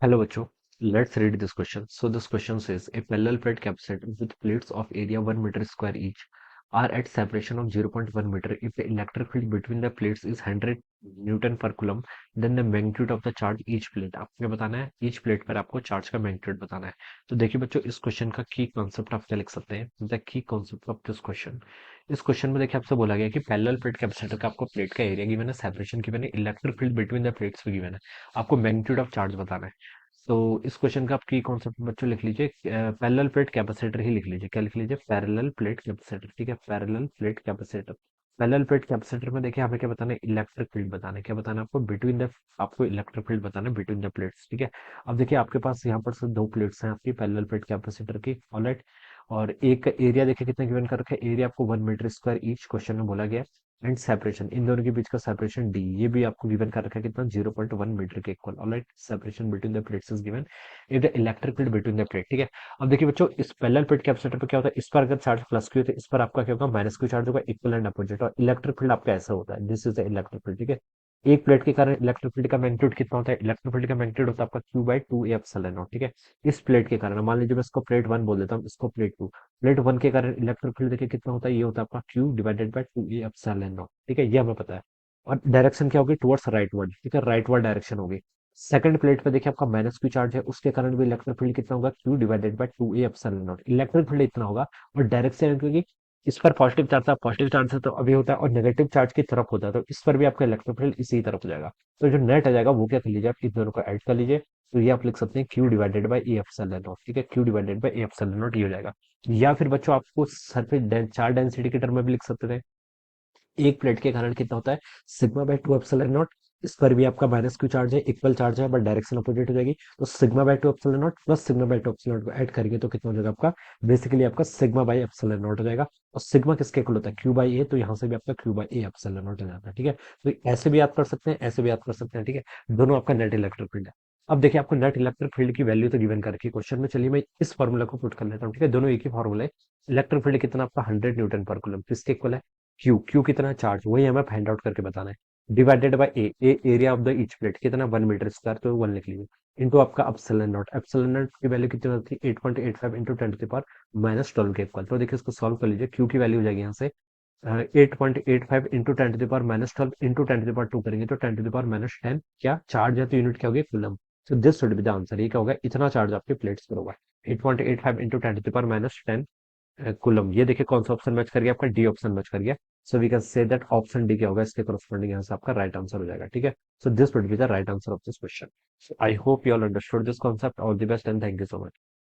Hello, Bacho. Let's read this question. So this question says a parallel plate capacitor with plates of area 1 meter square each are at separation of 0.1 meter. If the electric field between the plates is 100 Newton per coulomb, then the magnitude of the charge each plate. आपको क्या बताना है? Each plate पर आपको charge का magnitude बताना है. तो देखिए बच्चों, इस क्वेश्चन का की कॉन्सेप्ट आप क्या लिख सकते हैं? The key concept of this question. इस क्वेश्चन में देखिए आपसे बोला गया कि पैरेलल प्लेट कैपेसिटर का आपको प्लेट का एरिया गिवन है, सेपरेशन गिवन है, electric field between the plates भी गिवन है. आपको मैग्नीट्यूड ऑफ चार्ज बताना है. तो इस क्वेश्चन का आप की कॉन्सेप्ट बच्चों लिख लीजिए, पैरेलल प्लेट कैपेसिटर ही लिख लीजिए. क्या लिख लीजिए? Parallel plate capacitor. ठीक है, parallel plate capacitor. Parallel plate capacitor में देखिए हमें क्या बताना है? इलेक्ट्रिक फील्ड बताना है. क्या बताना है आपको? बिटवीन द, आपको इलेक्ट्रिक फील्ड बताना है बिटवीन द प्लेट्स. ठीक है. अब देखिए आपके पास यहाँ पर सिर्फ दो प्लेट्स हैं आपकी पैरेलल प्लेट कैपेसिटर की. ऑलराइट. और एक एरिया देखिए कितना गिवन कर रखा है? एरिया आपको 1 मीटर स्क्वायर ईच क्वेश्चन में बोला गया है. एंड सेपरेशन, इन दोनों के बीच का सेपरेशन डी, ये भी आपको गिवन कर रखा है कितना? 0.1 मीटर के equal. Alright. Separation between the plates is given. If the electric field between the plate. ठीक है. अब देखिए बच्चों, इस पैरेलल प्लेट कैपेसिटर पे क्या होता है? इस पर अगर चार्ज प्लस क्यू, तो इस पर आपका क्या होगा? माइनस क्यू चार्ज होगा. Equal and opposite. और इलेक्ट्रिक फील्ड आपका ऐसा होता है. This is the electric field. ठीक है. एक प्लेट के कारण इलेक्ट्रिक फील्ड का मैग्नीट्यूड कितना होता है? इलेक्ट्रिक फील्ड का मैग्नीट्यूड होता है आपका Q by two A epsilon not. ठीक है. इस प्लेट के कारण मान लीजिए मैं इसको प्लेट वन बोल देता हूँ, इसको प्लेट टू. प्लेट वन के कारण इलेक्ट्रिक फील्ड देखिए कितना होता है? ये होता है आपका Q divided by two A epsilon not. ठीक है, ये हमें पता है. और डायरेक्शन क्या होगी? Towards right word. ठीक है, राइट वर्ड डायरेक्शन होगी. सेकंड प्लेट पे देखिए आपका माइनस क्यू चार्ज है, उसके कारण भी इलेक्ट्रिक फील्ड कितना होगा? Q divided by two A epsilon not. Electric field इतना होगा. और डायरेक्शन क्योंकि इस पर पॉजिटिव चार्ज था, पॉजिटिव चार्ज से तो अभी होता है, और नेगेटिव चार्ज की तरफ होता है, तो इस पर भी आपका इलेक्ट्रिक फील्ड इसी तरफ हो जाएगा. तो जो नेट आ जाएगा वो क्या कर लीजिए आप? इन दोनों को ऐड कर लीजिए. तो ये आप लिख सकते हैं Q divided by A epsilon not. ठीक है, Q divided by A epsilon not, ये हो जाएगा. या फिर बच्चों आपको सरफेस चार्ज डेंसिटी के टर्म में भी लिख सकते थे. एक प्लेट के कारण कितना होता है? Sigma by two epsilon not. इस पर भी आपका माइनस क्यू चार्ज है, इक्वल चार्ज है, बट डायरेक्शन अपोजिट हो जाएगी. तो sigma by two epsilon not plus sigma by two epsilon not को ऐड करेंगे तो कितना हो जाएगा आपका? बेसिकली आपका सिग्मा बाय एप्सिलॉन नॉट हो जाएगा. और सिग्मा किसके इक्वल होता है? क्यू बाई ए. तो यहाँ से भी आपका Q by A epsilon not हो जाता है. ठीक है. तो ऐसे भी याद कर सकते हैं, ऐसे भी याद कर सकते हैं. ठीक है. दोनों आपका नेट इलेक्ट्रिक फील्ड है. अब देखिए आपको नेट इलेक्ट्रिक फील्ड की वैल्यू तो गिवन कर रखी है क्वेश्चन में. चलिए मैं इस फॉर्मूला को पुट कर लेता हूँ. ठीक है, दोनों एक ही फॉर्मूला है. इलेक्ट्रिक फील्ड कितना आपका? 100 न्यूटन पर कूलम. किसके इक्वल है? क्यू. क्यू कितना चार्ज, वही हमें फाइंड आउट करके बताना है. Divided by A. A area of the each plate कितना? 1 मीटर स्क्वायर, तो 1 लिख लीजिए. इनटू आपका एप्सिलॉन नॉट. एप्सिलॉन नॉट की वैल्यू कितनी होती है? 8.85 into 10 to the power minus 12 के इक्वल. तो देखिए इसको सॉल्व कर लीजिए. क्यू की वैल्यू हो जाएगी यहाँ से 8.85 into 10 to the power minus 12 into 10 to the power 2 करेंगे तो 10 टू द पावर माइनस 10. क्या चार्ज है? तो यूनिट क्या होगी? Coulomb. So this should be the answer. ये क्या होगा? इतना चार्ज आपके प्लेट्स पर होगा. 8.85 into 10 to the power minus 10 coulomb. ये देखिए कौन सा ऑप्शन मैच कर गया? आपका डी ऑप्शन मैच कर गया. So we can say that option D क्या होगा? इसके करस्पॉन्डिंग यहाँ से आपका राइट आंसर हो जाएगा. ठीक है. So this would be the right answer of this question. So I hope you all understood this concept. All the best and thank you so much.